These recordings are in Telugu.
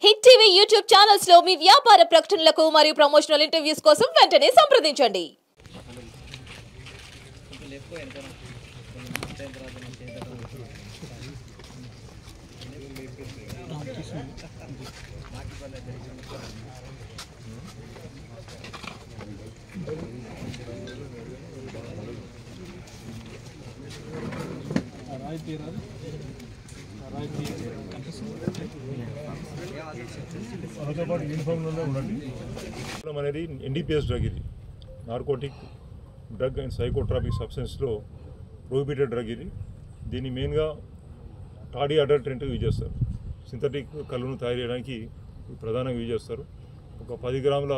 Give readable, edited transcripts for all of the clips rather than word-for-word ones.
హిట్ టీవీ యూట్యూబ్ ఛానల్స్ లో మీ వ్యాపార ప్రకటనలకు మరియు ప్రమోషనల్ ఇంటర్వ్యూస్ కోసం వెంటనే సంప్రదించండి. అనేది ఎన్డీపీఎస్ డ్రగ్, ఇది నార్కోటిక్ డ్రగ్ అండ్ సైకోట్రాపిక్ సబ్స్టెన్స్లో ప్రొహిబిటెడ్ డ్రగ్. ఇది దీన్ని మెయిన్గా టాడీ అడల్టరెంట్గా యూజ్ చేస్తారు. సింథటిక్ కళ్ళును తయారు చేయడానికి ప్రధానంగా యూజ్ చేస్తారు. ఒక 10 గ్రాముల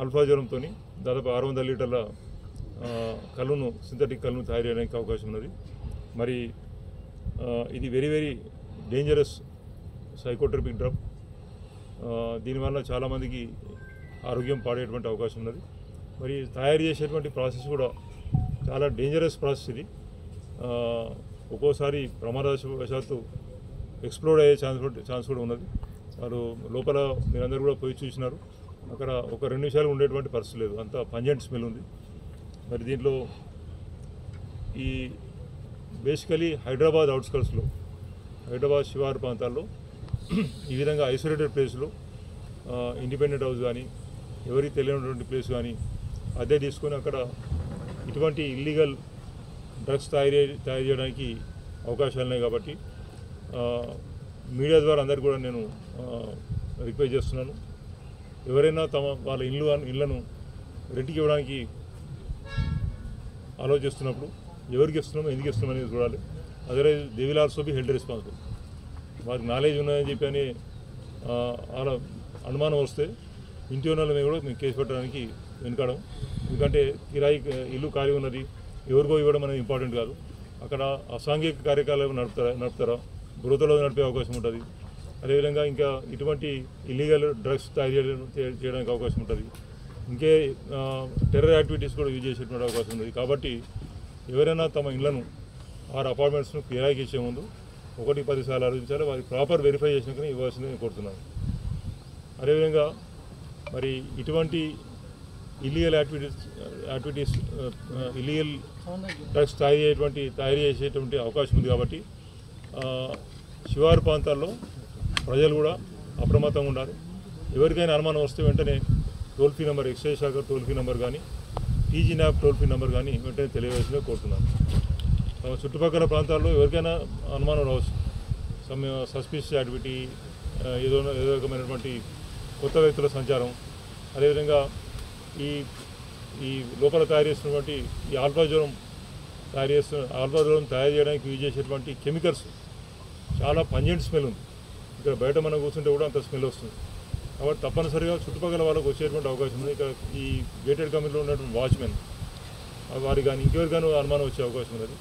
ఆల్ఫా జ్వరంతో దాదాపు 600 లీటర్ల కళ్ళును సింథటిక్ కళ్ళును తయారు చేయడానికి అవకాశం ఉన్నది. మరి ఇది వెరీ డేంజరస్ సైకోట్రాపిక్ డ్రగ్. దీనివల్ల చాలామందికి ఆరోగ్యం పాడేటువంటి అవకాశం ఉన్నది. మరి తయారు చేసేటువంటి ప్రాసెస్ కూడా చాలా డేంజరస్ ప్రాసెస్. ఇది ఒక్కోసారి ప్రమాదవశాత్తు ఎక్స్ప్లోడ్ అయ్యే ఛాన్స్ కూడా ఉన్నది. వారు లోపల మీరందరూ కూడా పోయి చూసినారు, అక్కడ ఒక 2 నిమిషాలు ఉండేటువంటి పరిస్థితి లేదు, అంత పంజెంట్ స్మెల్ ఉంది. మరి దీంట్లో ఈ బేసికలీ హైదరాబాద్ అవుట్స్కర్ట్స్లో, హైదరాబాద్ శివారు ప్రాంతాల్లో ఈ విధంగా ఐసోలేటెడ్ ప్లేస్లో ఇండిపెండెంట్ హౌస్ కానీ ఎవరికి తెలియనటువంటి ప్లేస్ కానీ అదే తీసుకొని అక్కడ ఇటువంటి ఇల్లీగల్ డ్రగ్స్ తయారు చేయడానికి అవకాశాలు ఉన్నాయి. కాబట్టి మీడియా ద్వారా అందరికీ కూడా నేను రిక్వెస్ట్ చేస్తున్నాను, ఎవరైనా వాళ్ళ ఇళ్లను రెంట్కి ఇవ్వడానికి ఆలోచిస్తున్నప్పుడు ఎవరికి ఇస్తున్నామో ఎందుకు ఇస్తున్నాం అనేది చూడాలి. Otherwise they will also be held responsible. వారికి నాలెడ్జ్ ఉన్నదని చెప్పి అని అలా అనుమానం వస్తే ఇంటి ఓనర్ల మీద కూడా మేము కేసు పెట్టడానికి వెనుకాడం. ఎందుకంటే కిరాయి ఇల్లు ఖాళీ ఉన్నది, ఎవరికో ఇవ్వడం అనేది ఇంపార్టెంట్ కాదు. అక్కడ అసాంఘిక కార్యకలాపాలు నడుపుతారా బురదలో నడిపే అవకాశం ఉంటుంది. అదేవిధంగా ఇంకా ఇటువంటి ఇల్లీగల్ డ్రగ్స్ తయారు చేయడానికి అవకాశం ఉంటుంది. ఇంకే టెర్రర్ యాక్టివిటీస్ కూడా యూజ్ చేసేటువంటి అవకాశం ఉంది. కాబట్టి ఎవరైనా తమ ఇళ్లను అపార్ట్మెంట్స్ను కిరాయికి ఇచ్చే ముందు 1-10 సార్లు ఆలోచించాలి. వారికి ప్రాపర్ వెరిఫై చేసినాకనే ఇవ్వాల్సింది నేను కోరుతున్నాను. అదేవిధంగా మరి ఇటువంటి ఇల్లీగల్ యాక్టివిటీస్ ఇల్లీగల్ డ్రగ్స్ తయారు చేసేటువంటి అవకాశం ఉంది. కాబట్టి శివారు ప్రాంతాల్లో ప్రజలు కూడా అప్రమత్తంగా ఉండాలి. ఎవరికైనా అనుమానం వస్తే వెంటనే టోల్ ఫ్రీ నెంబర్, ఎక్సైజ్ శాఖ టోల్ ఫ్రీ నెంబర్ కానీ టీజీ న్యాప్ టోల్ ఫ్రీ నెంబర్ కానీ వెంటనే తెలియవలసిందిగా కోరుతున్నాను. చుట్టుపక్కల ప్రాంతాల్లో ఎవరికైనా అనుమానం రావచ్చు, సస్పిషియస్ యాక్టివిటీ, ఏదో రకమైనటువంటి కొత్త వ్యక్తుల సంచారం, అదేవిధంగా ఈ లోపల తయారు చేస్తున్నటువంటి ఈ ఆల్ఫా జ్వరం తయారు చేయడానికి యూజ్ చేసేటువంటి కెమికల్స్ చాలా పంజెంట్ స్మెల్ ఉంది. ఇక్కడ బయట మనం కూర్చుంటే కూడా అంత స్మెల్ వస్తుంది. కాబట్టి తప్పనిసరిగా చుట్టుపక్కల వాళ్ళకు వచ్చేటువంటి అవకాశం ఉంది. ఇక్కడ ఈ గేటెడ్ కమ్యూనిటీలో ఉన్నటువంటి వాచ్మెన్ వారికి కానీ ఇంకెవరికైనా అనుమానం వచ్చే అవకాశం ఉన్నది.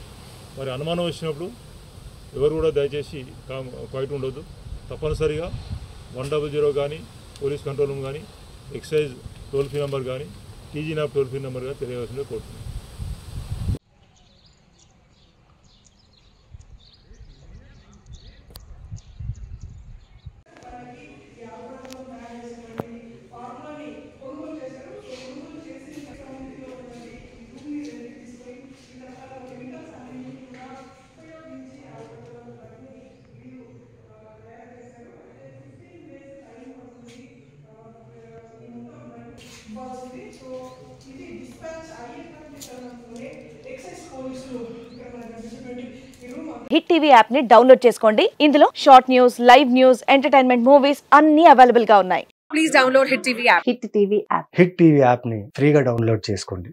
మరి అనుమానం వచ్చినప్పుడు ఎవరు కూడా దయచేసి క్వైట్ ఉండొద్దు. తప్పనిసరిగా 100 కానీ పోలీస్ కంట్రోల్ రూమ్ కానీ ఎక్సైజ్ టోల్ ఫ్రీ నెంబర్ కానీ టీజీ న్యాప్ టోల్ ఫ్రీ నెంబర్ కానీ తెలియవలసిందే కోరుతున్నాను. హిట్ టీవీ యాప్ ని డౌన్లోడ్ చేసుకోండి. ఇందులో short news, live news, entertainment movies అన్ని అవైలబుల్ గా ఉన్నాయి. Please download hit TV app. Hit TV app ని ఫ్రీగా డౌన్లోడ్ చేసుకోండి.